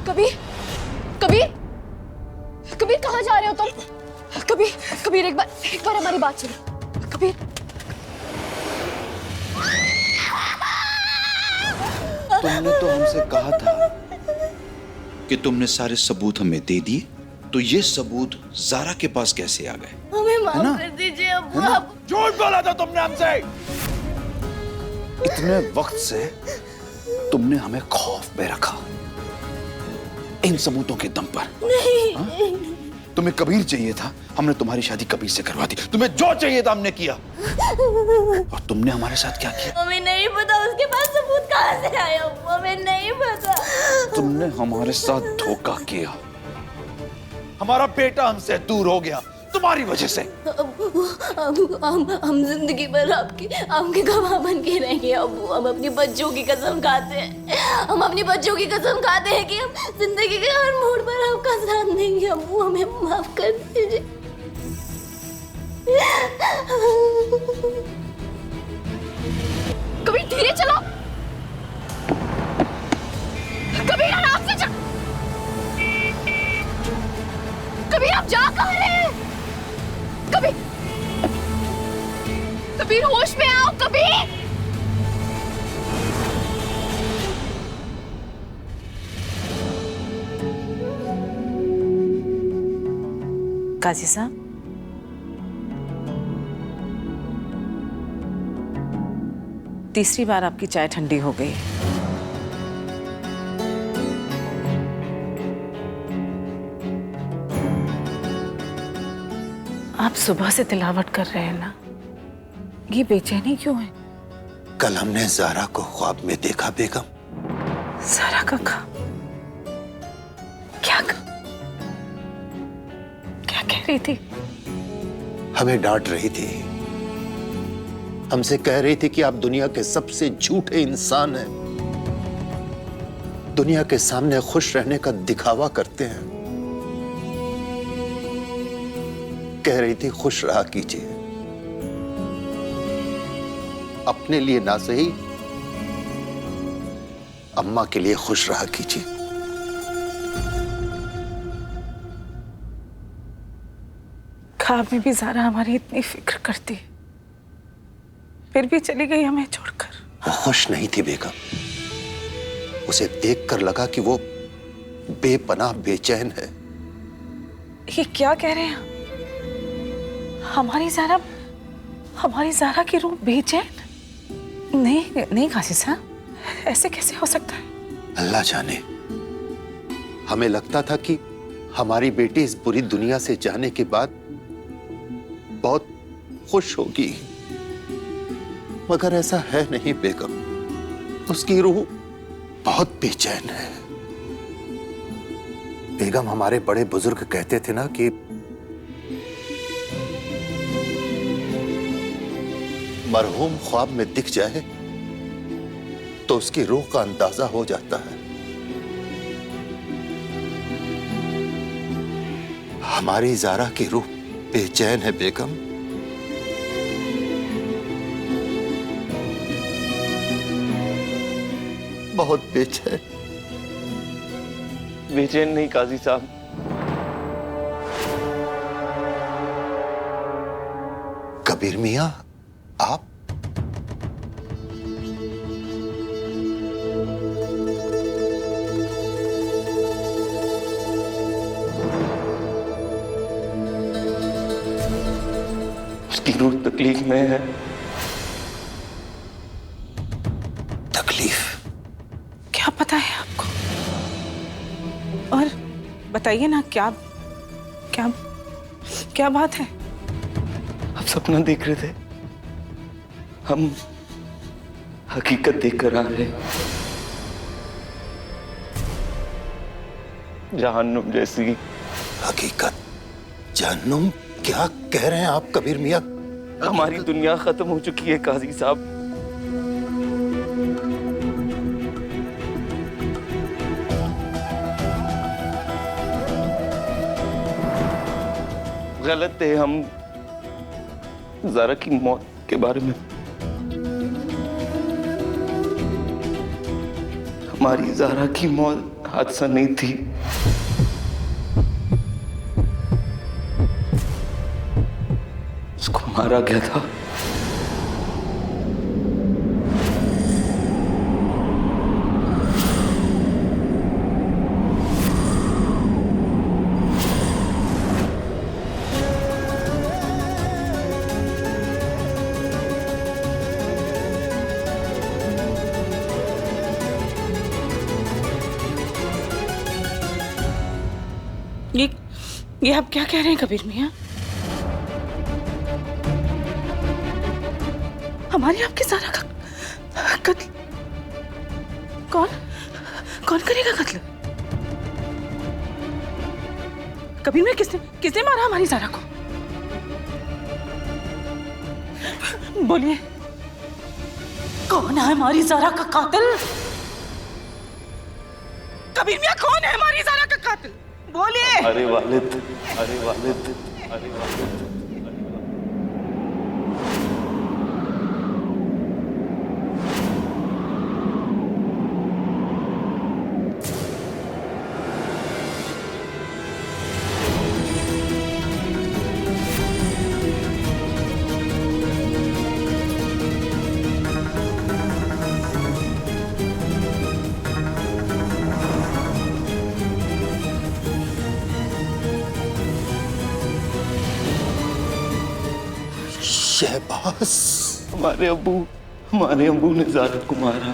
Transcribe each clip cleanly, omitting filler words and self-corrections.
कबीर, कबीर, कबीर कहाँ जा रहे हो तुम? कबीर, कबीर एक बार हमारी बात सुनो। कबीर, तुमने तो हमसे कहा था कि तुमने सारे सबूत हमें दे दिए, तो ये सबूत ज़ारा के पास कैसे आ गए? हमें माफ कर दीजिए अब्बू। आप झूठ बोला था तुमने हमसे। इतने वक्त से तुमने हमें खौफ में रखा, इन सबूतों के दम पर। नहीं। हा? तुम्हें कबीर चाहिए था, हमने तुम्हारी शादी कबीर से करवा दी। तुम्हें जो चाहिए था हमने किया, और तुमने हमारे साथ क्या किया? हमें नहीं पता उसके पास सबूत कहाँ से आए अब्बू, हमें नहीं पता। तुमने हमारे साथ धोखा किया, हमारा बेटा हमसे दूर हो गया तुम्हारी वजह से। अब्बू, हम जिंदगी भर आपके गवाह बन के रहेंगे अब्बू। हम अपनी बच्चों की कसम खाते हैं, हम अपनी बच्चों की कसम खाते हैं कि हम जिंदगी के हर मोड़ पर आपका साथ देंगे अब्बू। हमें माफ कर दीजिए। कबीर धीरे चलो, कबीर आराम से चलो। कबीर आप जा कहाँ रहे हैं? कबीर, कबीर होश में आओ कबीर। काजी साहब, तीसरी बार आपकी चाय ठंडी हो गई। आप सुबह से तिलावत कर रहे हैं ना, ये बेचैनी क्यों है? कल हमने ज़ारा को ख्वाब में देखा बेगम। ज़ारा का ख्वाब? क्या कह रही थी? हमें डांट रही थी, हमसे कह रही थी कि आप दुनिया के सबसे झूठे इंसान हैं, दुनिया के सामने खुश रहने का दिखावा करते हैं। कह रही थी खुश रहा कीजिए, अपने लिए ना सही अम्मा के लिए खुश रहा कीजिए। ख्वाब में भी ज़ारा हमारी इतनी फिक्र करती है, फिर भी चली गई हमें छोड़कर। वो खुश नहीं थी बेगम, उसे देखकर लगा कि वो बेपनाह बेचैन है। ये क्या कह रहे हैं? हमारी ज़ारा की रूह बेचैन? नहीं काजी साहब, ऐसे कैसे हो सकता है? अल्लाह जाने, हमें लगता था कि हमारी बेटी इस बुरी दुनिया से जाने के बाद बहुत खुश होगी, मगर ऐसा है नहीं बेगम। उसकी रूह बहुत बेचैन है। बेगम, हमारे बड़े बुजुर्ग कहते थे ना कि मरहूम ख्वाब में दिख जाए तो उसकी रूह का अंदाजा हो जाता है। हमारी ज़ारा की रूह बेचैन है बेगम। बहुत बेचैन। बेचैन नहीं काजी साहब, कबीर मियां, आप? उसकी रूह तकलीफ में है। तकलीफ? क्या पता है आपको? और बताइए ना, क्या क्या क्या बात है? आप सपना देख रहे थे, हम हकीकत देखकर आ रहे हैं। जहन्नुम जैसी। हकीकत? जहन्नुम? क्या कह रहे हैं आप कबीर मियां? हमारी दुनिया खत्म हो चुकी है काजी साहब। गलत थे हम ज़ारा की मौत के बारे में। हमारी ज़ारा की मौत हादसा नहीं थी। उसको मारा गया था। ये आप क्या कह रहे हैं कबीर मियाँ? हमारी आपकी ज़ारा का कत्ल कौन करेगा कत्ल? कबीर मियाँ किसने मारा हमारी ज़ारा को? बोलिए, कौन है हमारी ज़ारा का कातिल? कबीर मियाँ, कौन है हमारी ज़ारा का कातिल? बोलिए। अरे वालिद, अरे वालिद, अरे वालिद। शहबाज, हमारे अबू ने ज़ारा को मारा।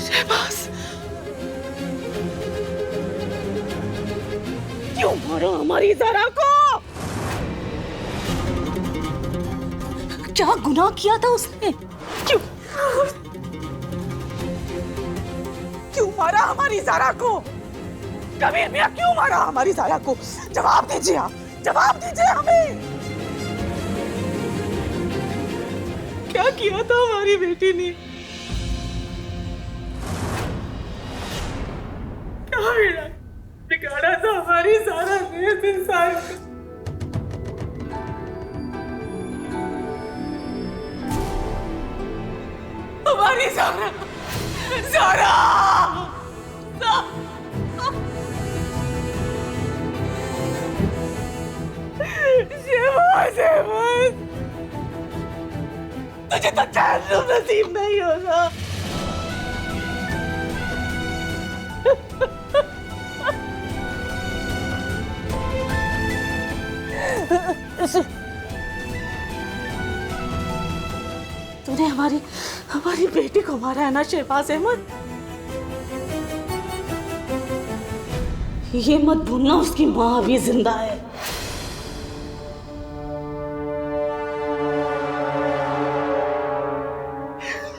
शहबाज, क्यों मारा हमारी ज़ारा को? क्या गुनाह किया था उसने? क्यों मारा हमारी ज़ारा को? कबीर मियाँ, क्यों मारा हमारी ज़ारा को? जवाब दीजिए आप, जवाब दीजिए हमें। क्या किया था हमारी बेटी ने? क्या बिगाड़ा था हमारी ज़ारा ने इस इंसान को? हमारी ज़ारा, ज़ारा! शहबाज, तुझे तो चैन नसीब नहीं होगा। तूने हमारी बेटी को मारा है ना शहबाज अहमद? ये मत भूलना, उसकी माँ अभी जिंदा है।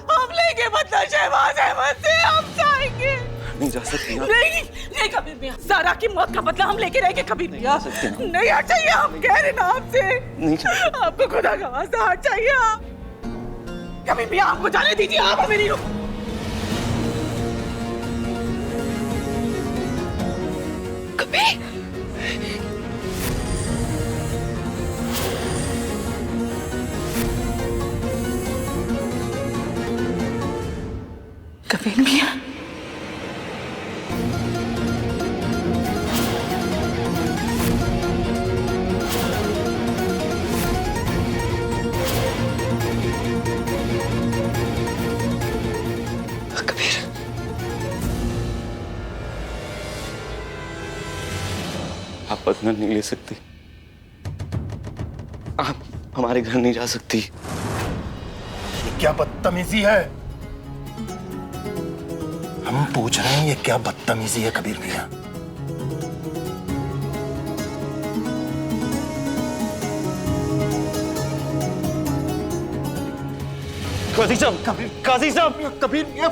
हम लेंगे बदला शहबाज अहमद से, हम जाएंगे। नहीं जा सकती आप। नहीं कबीर मियाँ, ज़ारा की मौत का बदला हम लेके रहेंगे कबीर मियाँ। नहीं, हट जाइए, हम कह रहे ना आपसे। नहीं आपको खुदा का वास्ता हट जाइए आप। कबीर मियाँ, आपको जाने दीजिए, आप हमें नहीं रोक। कबीर मियाँ, आप बदला नहीं ले सकती। आप हमारे घर नहीं जा सकती। ये क्या बदतमीजी है? हम पूछ रहे हैं ये क्या बदतमीजी है कबीर मियाँ? काजी साहब, काजी साहब, कबीर मियाँ,